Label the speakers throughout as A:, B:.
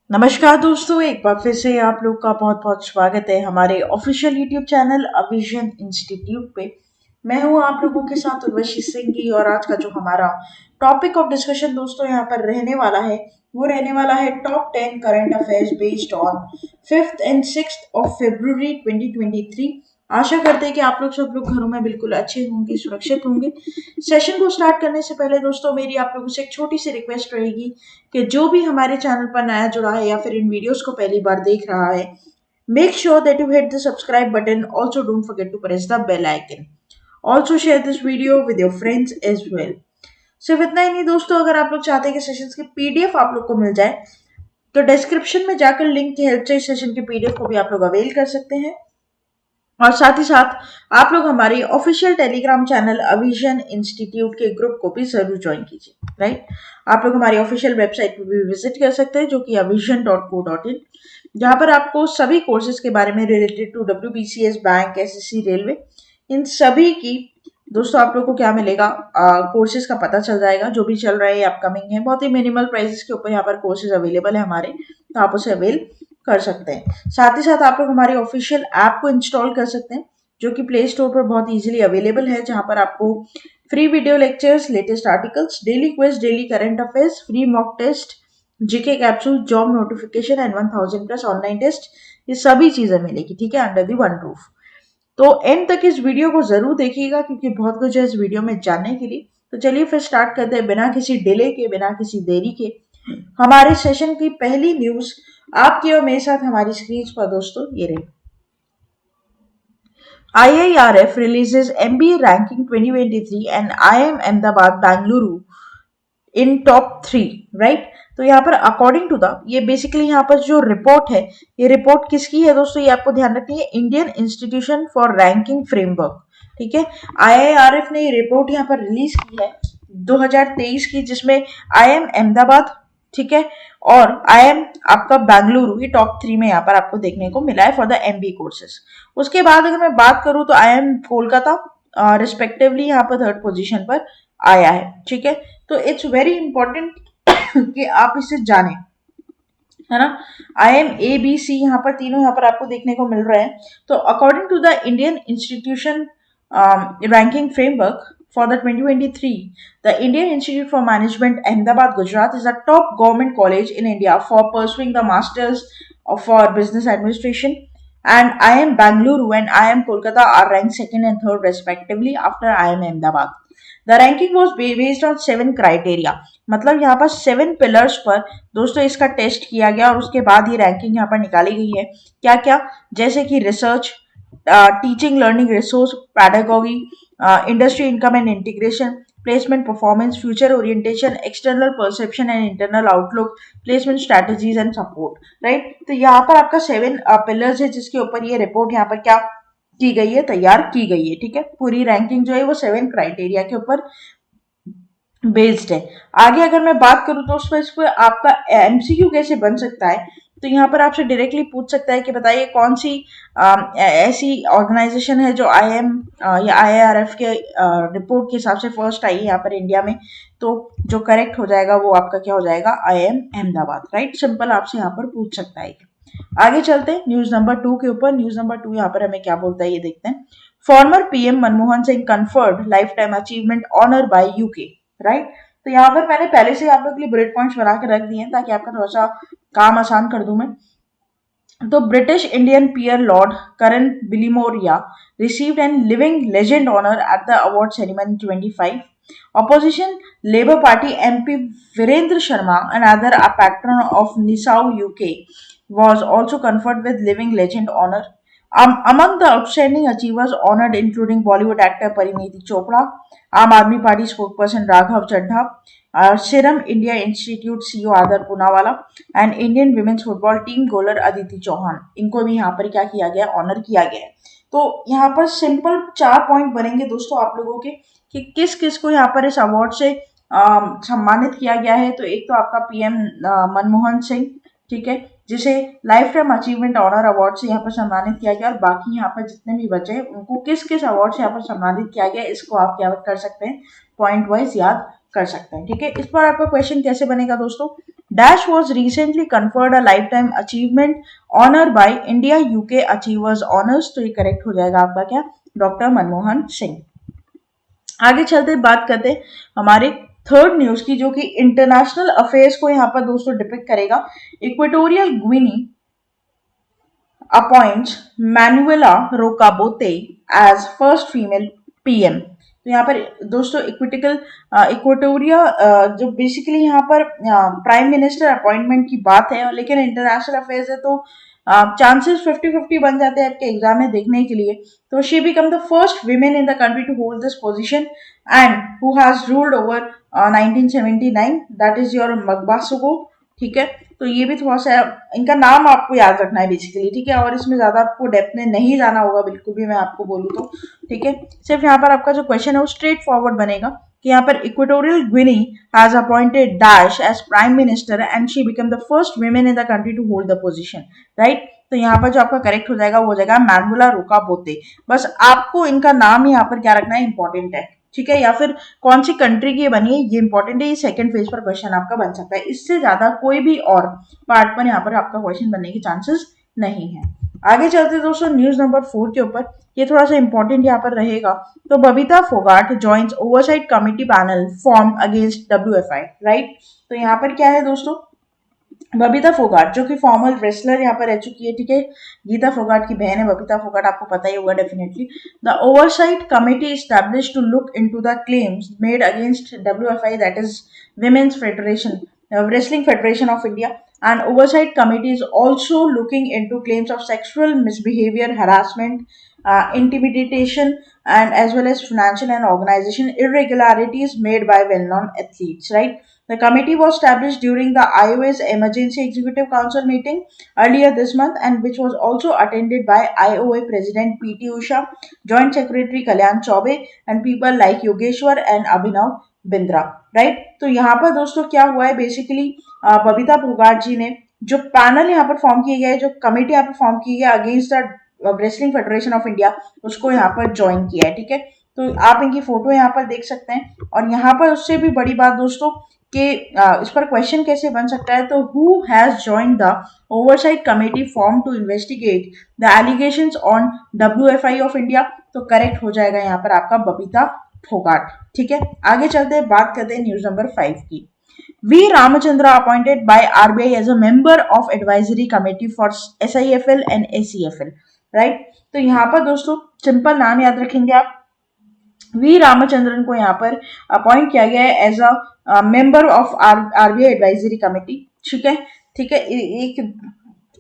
A: नमस्कार दोस्तों, एक बार फिर से आप लोग का बहुत बहुत स्वागत है हमारे ऑफिशियल यूट्यूब चैनल अविजन इंस्टीट्यूट पे। मैं हूं आप लोगों के साथ उर्वशी सिंह की, और आज का जो हमारा टॉपिक ऑफ डिस्कशन दोस्तों यहाँ पर रहने वाला है वो रहने वाला है top 10 current affairs based on 5th and 6th of February 2023। आशा करते हैं कि आप लोग सब लोग घरों में बिल्कुल अच्छे होंगे, सुरक्षित होंगे। सेशन को स्टार्ट करने से पहले दोस्तों मेरी आप लोगों से एक छोटी सी रिक्वेस्ट रहेगी कि जो भी हमारे चैनल पर नया जुड़ा है या फिर इन वीडियोस को पहली बार देख रहा है, make sure that you hit the subscribe button. Also don't forget to press the bell icon. Also share this video with your friends as well. सिर्फ इतना ही नहीं दोस्तों, अगर आप लोग चाहते हैं कि सेशंस की पीडीएफ आप लोग को मिल जाए तो डिस्क्रिप्शन में जाकर लिंक की हेल्प से इस सेशन की पीडीएफ को भी आप लोग अवेल कर सकते हैं। और साथ ही साथ आप लोग हमारी ऑफिशियल टेलीग्राम चैनल अविजन इंस्टीट्यूट के ग्रुप को भी जरूर ज्वाइन कीजिए। राइट, आप लोग हमारी ऑफिशियल वेबसाइट पर भी विजिट कर सकते हैं जो कि avision.co.in, जहां पर आपको सभी कोर्सेज के बारे में related to WBCS, bank, SSC, railway, इन सभी की दोस्तों आप लोग को क्या मिलेगा, कोर्सेज का पता चल जाएगा। जो भी चल रहा है अपकमिंग है, बहुत ही मिनिमल प्राइसेस के ऊपर यहाँ पर कोर्सेज अवेलेबल है हमारे, तो आप उसे अवेल कर सकते हैं। साथ ही साथ आप लोग हमारी ऑफिशियल ऐप को इंस्टॉल कर सकते हैं जो कि प्ले स्टोर पर बहुत इजीली अवेलेबल है, जहां पर आपको free video lectures, latest articles, daily quiz, daily current affairs, free mock test, GK capsule, job notification and 1000 plus online test, ये सभी चीजें मिलेगी। ठीक है, अंडर दी वन रूफ। तो एंड तक इस वीडियो को जरूर देखिएगा क्योंकि बहुत कुछ है इस वीडियो में जानने के लिए। तो चलिए फिर स्टार्ट करते हैं बिना किसी डिले के, बिना किसी देरी के हमारे सेशन की पहली न्यूज आपके और मेरे साथ हमारी स्क्रीन पर दोस्तों ये रही। IIRF releases MBA ranking 2023 and IIM Ahmedabad Bangalore in top 3। Right, तो यहाँ पर अकॉर्डिंग टू द, ये बेसिकली यहाँ पर जो रिपोर्ट है, ये रिपोर्ट किसकी है दोस्तों, ये आपको ध्यान रखनी है, Indian institution for ranking framework. ठीक है, IIRF ने ये रिपोर्ट यहाँ पर रिलीज की है 2023 की, जिसमें IIM अहमदाबाद, ठीक है, और IIM आपका बेंगलुरु, ये टॉप 3 में यहाँ पर आपको देखने को मिला है फॉर द MBA कोर्सेज। उसके बाद अगर मैं बात करूं तो IIM कोलकाता रिस्पेक्टिवली यहाँ पर 3rd पोजीशन पर आया है। ठीक है, तो इट्स वेरी इंपॉर्टेंट कि आप इसे जानें, है ना। IIM ABC यहाँ पर तीनों यहाँ पर आपको देखने को मिल रहे हैं। तो according to the Indian institution ranking framework for the 2023, the Indian Institute for Management Ahmedabad, Gujarat is the top government college in India for pursuing the Masters for Business Administration, and IIM Bangalore and IIM Kolkata are ranked 2nd and 3rd respectively after IIM Ahmedabad. The ranking was based on 7 criteria, मतलब यहाँ पर 7 pillars पर दोस्तों इसका test किया गया और उसके बाद ये रैंकिंग यहाँ पर निकाली गई है। क्या क्या, जैसे कि research, teaching learning resource, pedagogy, industry income and integration, placement performance, future orientation, external perception and internal outlook, placement strategies and support. Right, तो यहाँ पर आपका 7 पिलर्स है जिसके ऊपर ये रिपोर्ट यहाँ पर क्या की गई है, तैयार की गई है। ठीक है, पूरी रैंकिंग जो है वो 7 क्राइटेरिया के ऊपर बेस्ड है। आगे अगर मैं बात करूं तो उस पर आपका MCQ कैसे बन सकता है, तो यहाँ पर आपसे डायरेक्टली पूछ सकता है कि बताइए कौन सी ऐसी ऑर्गेनाइजेशन है जो IIM या IIRF के रिपोर्ट के हिसाब से फर्स्ट आई है यहाँ पर इंडिया में। तो जो करेक्ट हो जाएगा वो आपका क्या हो जाएगा, IIM अहमदाबाद। राइट, सिंपल आपसे यहाँ पर पूछ सकता है। आगे चलते हैं न्यूज नंबर 2 के ऊपर। न्यूज नंबर 2 यहाँ पर हमें क्या बोलता है ये देखते हैं। Former PM Manmohan Singh conferred life time achievement honour by UK। Right, तो यहाँ पर मैंने पहले से आप लोग के लिए बुलेट पॉइंट्स बना के रख दिए हैं ताकि आपका थोड़ा सा काम आसान कर दूं मैं। तो British Indian peer Lord Karan Bilimoria received an living legend honour at the award ceremony 25। Opposition Labour Party MP Virendra Sharma, another a patron of Nisau UK, was also conferred with Living Legend honor. Among the outstanding achievers honored including Bollywood actor Parineeti Chopra, Aam Aadmi Party spokesperson Raghav Chadha, Serum India Institute CEO Adar Poonawala, and Indian women's football team goaler Aditi Chauhan. इनको भी यहाँ पर क्या किया गया, honour किया गया है। तो यहाँ पर सिंपल 4 पॉइंट बनेंगे दोस्तों आप लोगों के कि किस किस को यहाँ पर इस अवार्ड से सम्मानित किया गया है। तो एक तो आपका PM मनमोहन सिंह, ठीक है, जिसे life time achievement honour award से यहाँ पर सम्मानित किया गया, और बाकी यहाँ पर जितने भी बचे उनको किस किस अवार्ड से यहाँ पर सम्मानित किया गया, इसको आप क्या कर सकते हैं, पॉइंट वाइज याद कर सकते हैं। ठीक है, इस पर आपका क्वेश्चन कैसे बनेगा दोस्तों, dash was recently conferred a life time achievement honour by India UK achievers honours. तो ये करेक्ट हो जाएगा आपका क्या, डॉक्टर मनमोहन सिंह। आगे चलते बात करते हमारे थर्ड न्यूज की, जो कि इंटरनेशनल अफेयर्स को यहाँ पर दोस्तों डिपिक्ट करेगा। Equatorial Guinea appoints Manuela Roka Botey as first female PM. तो यहाँ पर दोस्तों इक्वेटोरिया जो बेसिकली यहाँ पर प्राइम मिनिस्टर अपॉइंटमेंट की बात है, लेकिन इंटरनेशनल अफेयर्स है तो चांसेस 50-50 बन जाते हैं आपके एग्जाम में देखने के लिए। तो she become the first women in the country to hold this position and who has ruled over 1979, that is your Mbasogo. ठीक है, तो ये भी थोड़ा सा इनका नाम आपको याद रखना है बेसिकली। ठीक है, और इसमें ज्यादा आपको डेप्थ में नहीं जाना होगा बिल्कुल भी, मैं आपको बोलूँ तो। ठीक है, सिर्फ यहाँ पर आपका जो क्वेश्चन है वो स्ट्रेट फॉरवर्ड बनेगा कि यहाँ पर Equatorial Guinea has appointed dash as prime minister and she become the first women in the country to hold the position, right. तो यहाँ पर जो आपका करेक्ट हो जाएगा वो हो जाएगा मैनुएला रोकाबोते। बस आपको इनका नाम यहाँ पर क्या रखना है, इंपॉर्टेंट है। ठीक है, या फिर कौन सी कंट्री की बनी है ये इंपॉर्टेंट है, ये सेकंड फेज पर क्वेश्चन आपका बन सकता है। इससे ज्यादा कोई भी और पार्ट पर यहाँ पर आपका क्वेश्चन बनने के चांसेस नहीं है। आगे चलते दोस्तों न्यूज नंबर 4 के ऊपर, ये थोड़ा सा इंपॉर्टेंट यहाँ पर रहेगा। तो Babita Phogat joins oversight committee panel form against WFI, right. तो यहाँ पर क्या है दोस्तों, बबीता फोगाट जो कि फॉर्मल रेसलर यहाँ पर रह चुकी है। ठीक है, गीता फोगाट की बहन है बबीता फोगाट, आपको पता ही होगा definitely. The oversight committee established to look into the claims made against WFI, that is women's federation wrestling federation of India, and oversight committee is also looking into claims of sexual misbehavior, harassment, intimidation, and as well as financial and organization irregularities made by well-known athletes, right. The committee was established during the IOA's Emergency Executive Council meeting earlier this month, and which was also attended by IOA President PT Usha, Joint Secretary Kalyan Chaube, and people like Yogeshwar and Abhinav Bindra, right. तो यहाँ पर दोस्तों क्या हुआ है, basically Babita Phogat जी ने जो panel यहाँ पर फॉर्म किया गया है, जो कमेटी यहाँ पर फॉर्म की गई है against the wrestling federation of India, उसको यहाँ पर ज्वाइन किया है। ठीक है, तो आप इनकी फोटो यहाँ पर देख सकते हैं। और यहाँ पर उससे भी बड़ी बात दोस्तों कि इस पर क्वेश्चन कैसे बन सकता है, तो who has joined the oversight committee form to investigate the allegations on WFI of India. तो करेक्ट हो जाएगा यहाँ पर आपका बबीता फोगाट। ठीक है, आगे चलते हैं, बात करते हैं न्यूज नंबर 5 की। V Ramachandra appointed by RBI as a member of advisory committee for SIFL and ACFL, right. तो यहाँ पर दोस्तों सिंपल नाम याद रखेंगे आप, वी रामचंद्रन को यहाँ पर अपॉइंट किया गया है as a member of RBI advisory committee. ठीक है, ठीक है, एक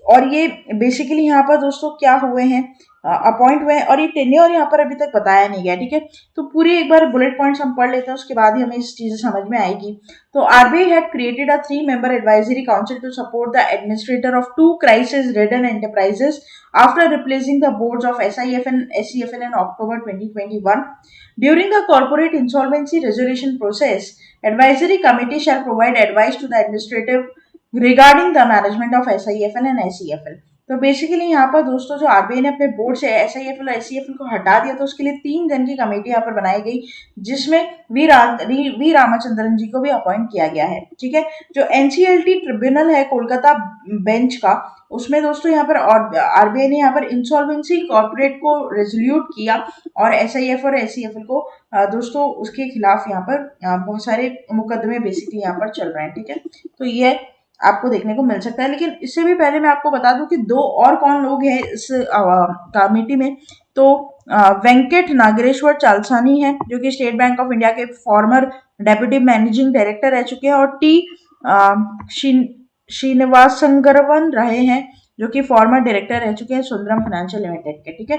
A: और ये बेसिकली यहाँ पर दोस्तों क्या हुए हैं, अपॉइंट हुए हैं, और ये टेन्योर यहाँ पर अभी तक बताया नहीं गया। ठीक है, तो पूरी एक बार बुलेट पॉइंट्स हम पढ़ लेते हैं, उसके बाद ही हमें इस चीजें समझ में आएगी। तो RBI had created a 3-member advisory council to support the administrator of 2 crisis-ridden enterprises after replacing the boards of SIF and SCFL in October 2021. During the corporate insolvency resolution process, advisory committee shall provide advice to the administrative regarding the management of SIFL and SCFL। तो basically यहाँ पर दोस्तों जो RBI ने अपने board से SIFL और SCFL को हटा दिया, तो उसके लिए 3 जन की कमेटी यहाँ पर बनाई गई, जिसमें वी रामचंद्रन जी को भी अपॉइंट किया गया है। ठीक है, जो NCLT ट्रिब्यूनल है कोलकाता बेंच का, उसमें दोस्तों यहाँ पर RBI ने यहाँ पर इंसॉल्वेंसी कॉर्पोरेट को रेजोल्यूट किया, और SIF और SCFL को दोस्तों उसके खिलाफ यहाँ पर बहुत सारे मुकदमे बेसिकली यहाँ पर चल रहे हैं। ठीक है, तो ये आपको देखने को मिल सकता है। लेकिन इससे भी पहले मैं आपको बता दूं कि 2 और कौन लोग हैं इस कमेटी में। तो वेंकट नागेश्वर चालसानी है जो कि स्टेट बैंक ऑफ इंडिया के फॉर्मर डेप्यूटी मैनेजिंग डायरेक्टर रह चुके हैं, और श्रीनिवासंगरवन रहे हैं जो कि फॉर्मर डायरेक्टर रह चुके हैं सुंदरम फाइनेंशियल लिमिटेड के। ठीक है,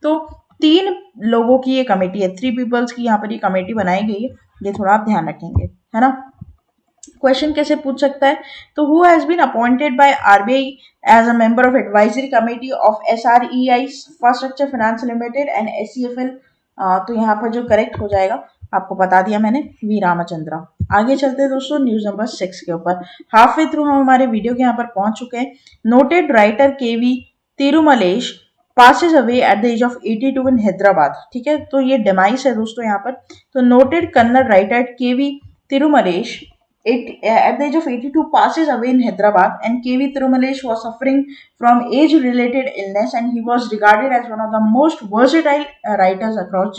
A: तो 3 लोगों की ये कमेटी है, 3 पीपल्स की यहाँ पर ये कमेटी बनाई गई है, ये थोड़ा आप ध्यान रखेंगे, है ना। क्वेश्चन कैसे पूछ सकता है, तो who has been appointed by RBI as a member of advisory committee of SREI infrastructure finance limited and SCFL। तो यहाँ पर जो करेक्ट हो जाएगा आपको बता दिया मैंने, वी रामचंद्रा। आगे चलते हैं दोस्तों न्यूज नंबर 6 के ऊपर। हाफ वे थ्रू हम हमारे वीडियो के यहाँ पर पहुंच चुके हैं। Noted writer KV Tirumalesh passes away at the age of 82 in Hyderabad. ठीक है, तो ये डिमाइस है दोस्तों यहाँ पर। तो noted Kannada writer KV Tirumalesh, at the age of 82, passes away in Hyderabad, and KV Tirumalesh was suffering from age-related illness, and he was regarded as one of the most versatile writers across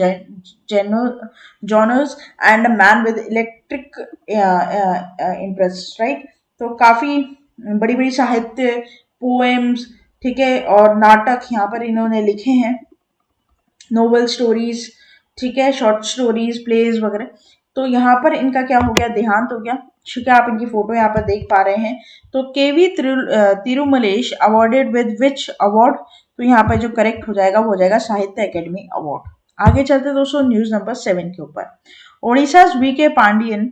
A: genres, and a man with electric interests, right? तो काफी बड़ी बड़ी साहित्य, poems, ठीक है, और नाटक यहाँ पर इन्होंने लिखे हैं, नोवेल स्टोरीज, ठीक है, शॉर्ट स्टोरीज, प्लेज वगैरह। तो यहाँ पर इनका क्या हो गया, देहांत हो गया, ठीक है। आप इनकी फोटो यहाँ पर देख पा रहे हैं। तो केवी Tirumalesh awarded with which award, तो यहाँ पर जो करेक्ट हो जाएगा वो हो जाएगा साहित्य अकेडमी अवार्ड। आगे चलते दोस्तों न्यूज नंबर 7 के ऊपर। Odisha VK Pandian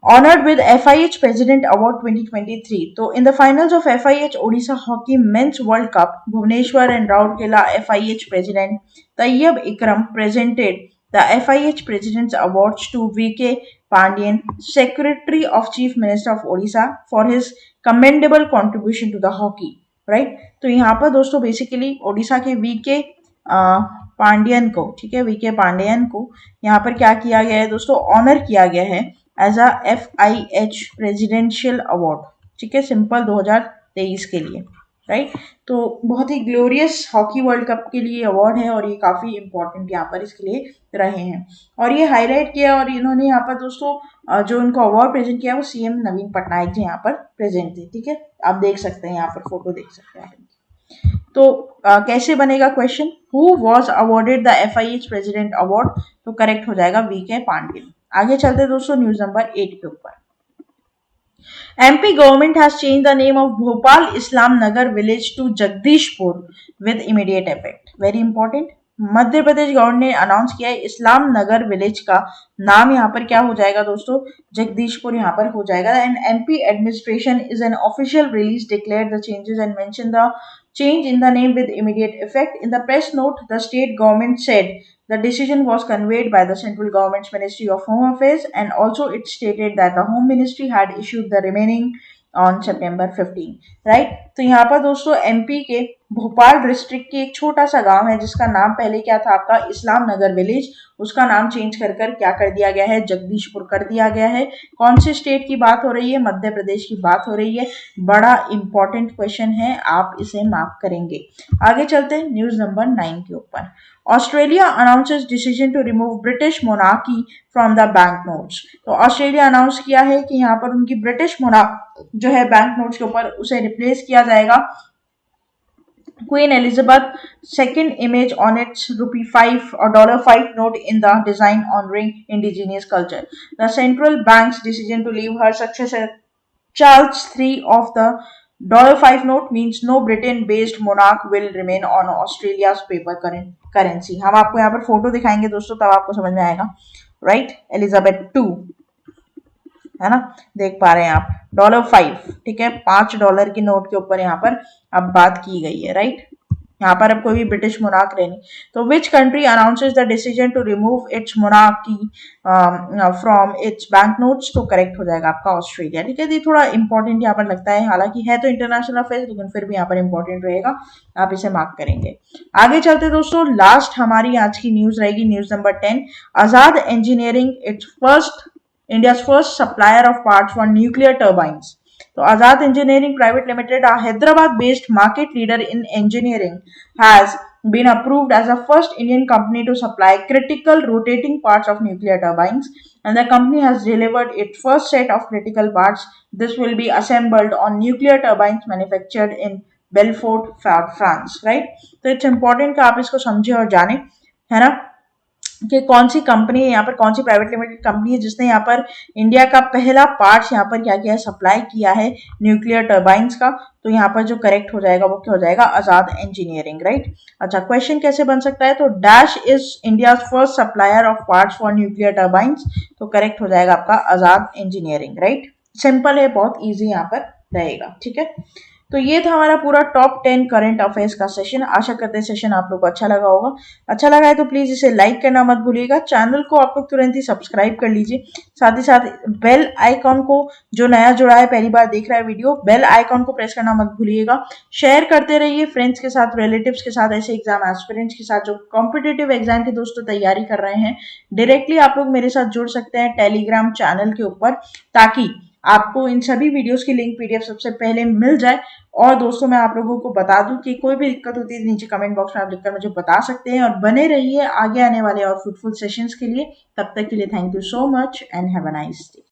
A: honored with FIH President Award 2023. So, in the finals of FIH Odisha Hockey Men's World Cup, Bhubaneswar and Rourkela FIH President Tayyab Ikram presented the FIH President's Awards to VK Pandian, Secretary of Chief Minister of Odisha, for his commendable contribution to the hockey. Right? तो यहाँ पर दोस्तों basically Odisha के VK Pandian को, ठीक है, VK Pandian को यहाँ पर क्या किया गया है दोस्तों, ऑनर किया गया है as a FIH presidential award, ठीक है, सिंपल 2023 के लिए, राइट। तो बहुत ही ग्लोरियस हॉकी वर्ल्ड कप के लिए अवार्ड है, और ये काफ़ी इंपॉर्टेंट यहाँ पर इसके लिए रहे हैं, और ये हाईलाइट किया, और इन्होंने यहाँ पर दोस्तों जो उनको अवार्ड प्रेजेंट किया वो CM नवीन पटनायक जी यहाँ पर प्रेजेंट थे, ठीक है। आप देख सकते हैं, यहाँ पर फोटो देख सकते हैं आप। तो कैसे बनेगा question, who was awarded the FIH president award, तो करेक्ट हो जाएगा VK पांडियन। आगे चलते दोस्तों न्यूज नंबर 8 के ऊपर। MP government has changed the name of Bhopal Islam Nagar village to Jagdishpur with immediate effect. Very important. Madhya Pradesh government ने announce किया है इस्लाम नगर विलेज का नाम यहाँ पर क्या हो जाएगा दोस्तों, जगदीशपुर यहाँ पर हो जाएगा। And MP administration is an official release declared the changes and mention the change in the name with immediate effect. In the press note, the state government said the decision was conveyed by the central government's Ministry of Home Affairs, and also it stated that the Home Ministry had issued the remaining on September 15, right. तो यहाँ पर दोस्तों MP के Bhopal district की एक छोटा सा गांव है जिसका नाम पहले क्या था आपका, इस्लाम नगर विलेज, उसका नाम चेंज कर क्या कर दिया गया है, जगदीशपुर कर दिया गया है। कौन से स्टेट की बात हो रही है, मध्य प्रदेश की बात हो रही है। बड़ा इंपॉर्टेंट क्वेश्चन है, आप इसे मार्क करेंगे। आगे चलते हैं न्यूज नंबर 9 के ऊपर। Australia announces decision to remove British monarchy from the bank notes. तो ऑस्ट्रेलिया अनाउंस किया है कि यहाँ पर उनकी ब्रिटिश मोनार्क जो है बैंक नोट्स के ऊपर उसे रिप्लेस किया जाएगा Queen Elizabeth II image on its ₹5 or $5 note in the design honoring indigenous culture. The central bank's decision to leave her successor Charles III of the $5 note means no Britain-based monarch will remain on Australia's paper currency. हम आपको यहाँ पर photo दिखाएंगे दोस्तों, तब आपको समझ में आएगा, राइट। एलिजाबेथ 2 है ना, देख पा रहे हैं आप, $5, ठीक है, $5 के नोट के ऊपर यहाँ पर अब बात की गई है, राइट। यहाँ पर अब कोई भी ब्रिटिश मोनार्क रहे नहीं। तो which country announces the decision to remove its monarchy from its bank notes, तो करेक्ट हो जाएगा आपका ऑस्ट्रेलिया, ठीक है। ये थोड़ा इंपॉर्टेंट यहाँ पर लगता है, हालांकि है तो इंटरनेशनल अफेयर्स, लेकिन फिर भी यहाँ पर इंपॉर्टेंट रहेगा, आप इसे मार्क करेंगे। आगे चलते दोस्तों, लास्ट हमारी आज की न्यूज रहेगी, news number 10। Azad engineering it's India's first supplier of parts for nuclear turbines. So, Azad Engineering Private Limited, a Hyderabad-based market leader in engineering, has been approved as the first Indian company to supply critical rotating parts of nuclear turbines, and the company has delivered its first set of critical parts. This will be assembled on nuclear turbines manufactured in Belfort, France. Right? तो it's important कि आप इसको समझें और जानें, है ना, कि कौन सी कंपनी है यहाँ पर, कौन सी प्राइवेट लिमिटेड कंपनी है जिसने यहाँ पर इंडिया का पहला पार्ट्स यहाँ पर क्या किया है, सप्लाई किया है न्यूक्लियर टर्बाइंस का। तो यहाँ पर जो करेक्ट हो जाएगा वो क्या हो जाएगा, आजाद इंजीनियरिंग, राइट। अच्छा, क्वेश्चन कैसे बन सकता है, तो dash is India first supplier of parts for nuclear turbines, तो करेक्ट हो जाएगा आपका आजाद इंजीनियरिंग, राइट। सिंपल है, बहुत ईजी यहाँ पर रहेगा, ठीक है। तो ये था हमारा पूरा टॉप 10 करंट अफेयर्स का सेशन। आशा करते हैं सेशन आप लोग को अच्छा लगा होगा। अच्छा लगा है तो प्लीज इसे लाइक करना मत भूलिएगा। चैनल को आप लोग तुरंत ही सब्सक्राइब कर लीजिए। साथ ही साथ बेल आइकॉन को, जो नया जुड़ा है पहली बार देख रहा है वीडियो, बेल आइकॉन को प्रेस करना मत भूलिएगा। शेयर करते रहिए फ्रेंड्स के साथ, रिलेटिव्स के साथ, ऐसे एग्जाम एस्पिरेंट्स के साथ जो कॉम्पिटेटिव एग्जाम के दोस्तों तैयारी कर रहे हैं। डायरेक्टली आप लोग मेरे साथ जुड़ सकते हैं टेलीग्राम चैनल के ऊपर, ताकि आपको इन सभी वीडियोस की लिंक पीडीएफ सबसे पहले मिल जाए। और दोस्तों मैं आप लोगों को बता दूं कि कोई भी दिक्कत होती है नीचे कमेंट बॉक्स में आप लिखकर मुझे बता सकते हैं। और बने रहिए आगे आने वाले और फ्रूटफुल सेशंस के लिए। तब तक के लिए thank you so much and have a nice day.